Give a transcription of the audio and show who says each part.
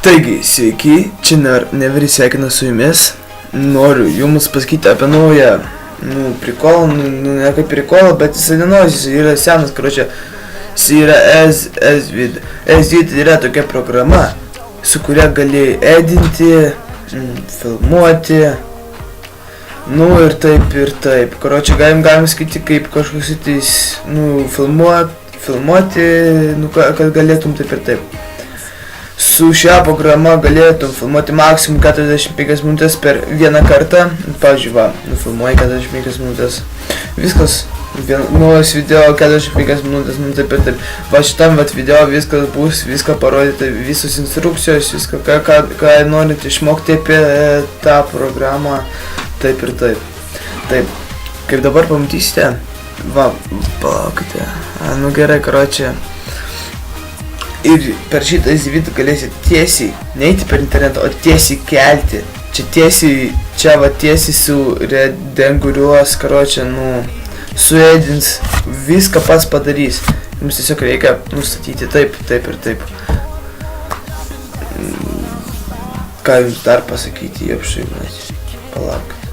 Speaker 1: Taigi, sveiki, čia Neveris sveikina su jumis. Noriu jums pasakyti apie naują, prikolą, ne kaip prikolą, bet jisai nenaujas, jisai yra senas, karočią, jisai yra SVID. SVID yra tokia programa, su kuria gali edinti, filmuoti, ir taip, karočią, galim skaityti kaip kažkoks tais, filmuoti, kad galėtum taip ir taip. Su šią programą galėtum filmuoti maksimum 45 minutės per vieną kartą. Pavyzdžiui, nufilmuoji 45 minutės. Viskas, naujas video 45 minutės, taip ir taip. Šitam video viskas bus, viską parodyta, visos instrukcijos, viską, ką norite išmokti apie tą programą, taip ir taip. Taip, kaip dabar pamatysite, palaukite, gerai, karočią. Ir per šitą video galėsit tiesiai, neiti per internetą, o tiesiai kelti. Tiesiai suredenguriuos, karočią, suedins, viską pats padarys. Jums tiesiog reikia nustatyti taip ir taip. Ką jums dar pasakyti, palauk.